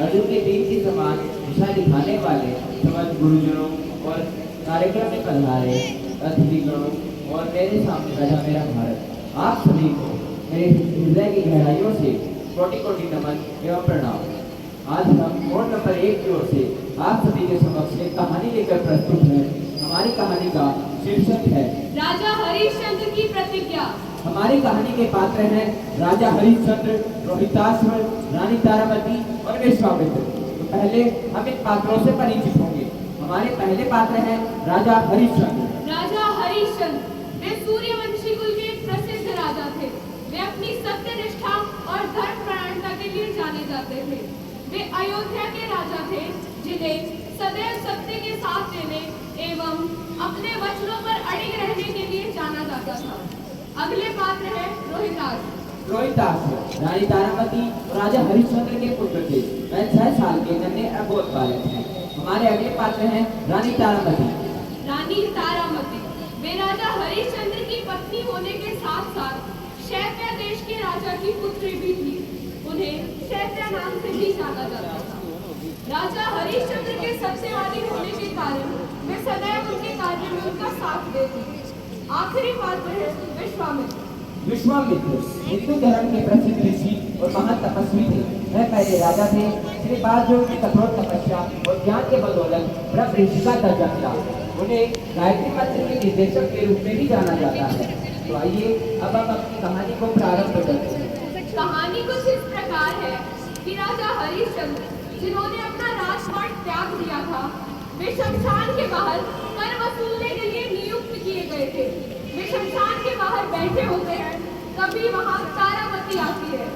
अर्जुन के तीर के समान दिशा दिखाने वाले समस्त गुरुजनों और कार्यक्रम में पधारे अतिथिगणों और मेरे सामने बैठा मेरा भारत, आप सभी को मेरे हृदय की गहराइयों से कोटि कोटि नमन एवं प्रणाम। आज हम मोड नंबर 1 की ओर से आप सभी के समक्ष एक कहानी लेकर प्रस्तुत हैं। हमारी कहानी का शीर्षक है राजा हरिश्चंद्र की प्रतिज्ञा। हमारी कहानी के पात्र हैं राजा हरिश्चंद्र, रोहिताश्व, रानी तारामती और विश्वामित्र। तो पहले हम इन पात्रों से परिचित होंगे। हमारे पहले पात्र हैं राजा हरिश्चंद्र। राजा हरिश्चंद्र वे सूर्यवंशी कुल के प्रसिद्ध राजा थे। वे अपनी सत्यनिष्ठा और धर्मपरायणता के लिए जाने जाते थे। वे अयोध्या के राजा थे जिन्हें सदैव सत्य के साथ देने एवं अपने वचनों पर अड़िग रहने के लिए जाना जाता था। अगले पात्र है रोहिताश्व रानी तारामती और राजा हरिश्चंद्र के पुत्र थे। वह 6 साल के नन्हे अबोध बालक हैं। हमारे अगले पात्र हैं रानी तारामती। रानी तारामती वे राजा हरिश्चंद्र की पत्नी होने के साथ साथ शैत्य देश के राजा की पुत्री भी थी। उन्हें शैत्य नाम से भी जाना जाता था। राजा हरिश्चंद्र के सत्यवादी होने के कारण वे सदैव उनके कार्य में उनका साथ देती। आखिरी पात्र है विश्वामित्र हिंदू धर्म के प्रसिद्ध ऋषि और महान तपस्वी थे। वह पहले राजा थे, इसके बाद जो उनकी कठोर तपस्या और ज्ञान के बदौलत ब्रह्म ऋषि का दर्जा मिला। उन्हें गायत्री मंत्र के निर्देशक के रूप में भी जाना जाता है। तो आइए अब हम अपनी कहानी को प्रारंभ करते हैं। कहानी कुछ इस प्रकार है कि राजा हरिश्चंद्र जिन्होंने अपना राजपाट त्याग दिया था, वे शमशान के बाहर कर वसूलने के लिए नियुक्त किए गए थे। वे शमशान के बाहर बैठे होते हैं, तभी वहां तारामती आती है।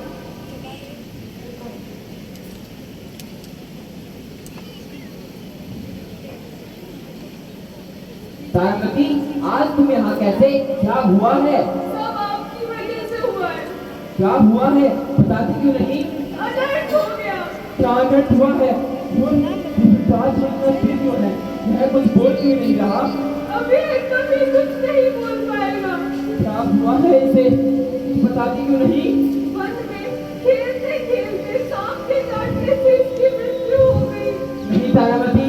तारामती, आज तुम यहाँ कैसे? क्या हुआ है? सब आपकी वजह से हुआ है। क्या हुआ है? बताती क्यों नहीं? अनर्थ हो गया। क्या अनर्थ हुआ है? क्यों है? यह कुछ बोल क्यों नहीं रहा? अभी कभी कुछ नहीं बोल पाएगा। क्या हुआ है इसे? बताती क्यों नहीं? वन में खेलते खेलते सांप के काटने से इसकी मृत्यु हो गई। नहीं तारामती,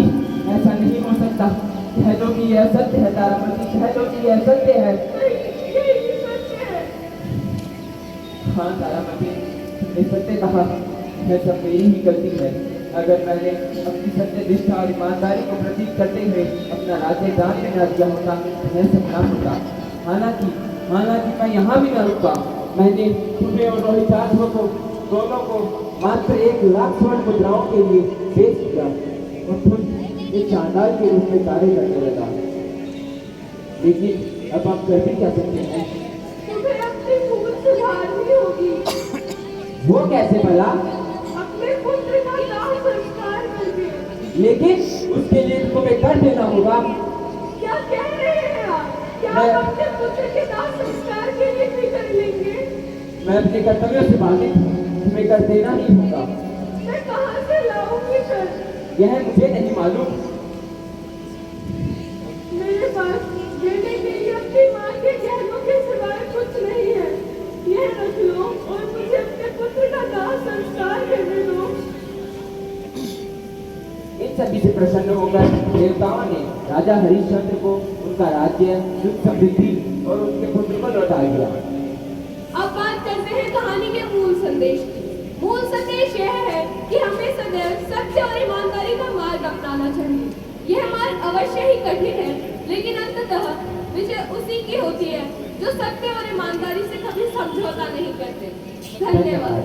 ऐसा नहीं हो सकता। कह दो कि यह सत्य है तारामती, कह दो कि यह सत्य है। यही सत्य है। हाँ तारामती, तुमने सत्य कहा। यह सब मेरी ही गलती है। अगर मैंने अपनी सत्य निष्ठा और ईमानदारी को प्रतीक करते हुए अपना राज्य दान में न दिया होता तो यह सब न होता। हालांकि मैं यहाँ भी न रुका। मैंने तुम्हें और रोहिताश्व को दोनों को मात्र 1 लाख स्वर्ण मुद्राओं के लिए बेच दिया और खुद एक चांडाल के रूप में कार्य करने लगा। लेकिन अब आप कर भी क्या सकते हैं? तुम्हें अपनी भूल सुधारनी होगी। वो कैसे भला? अपने पुत्र का दाह संस्कार करके। लेकिन उसके लिए तुम्हें कर देना होगा। क्या कह रहे हैं आप? क्या आप अपने पुत्र के दाह संस्कार के लिए भी कर लेंगे? मैं अपने कर्तव्यों से बाधित हूँ, तुम्हें कर देना ही होगा। मैं कहाँ से लाऊंगी कर? यह मुझे नहीं मालूम। मेरे पास देने के लिए अपनी माँ के गहनों के सिवाय कुछ नहीं है। यह रख लो और मुझे अपने पुत्र का दाह संस्कार करने दो। इन सभी से प्रसन्न होकर देवताओं ने राजा हरिश्चंद्र को उनका राज्य, सुख समृद्धि और उनके पुत्र को लौटा दिया। अब बात करते हैं कहानी के मूल संदेश की। मूल संदेश यह है कि हमें सदैव सत्य और ईमानदारी का मार्ग अपनाना चाहिए। यह मार्ग अवश्य ही कठिन है, लेकिन अंततः विजय उसी की होती है जो सत्य और ईमानदारी से कभी समझौता नहीं करते। धन्यवाद।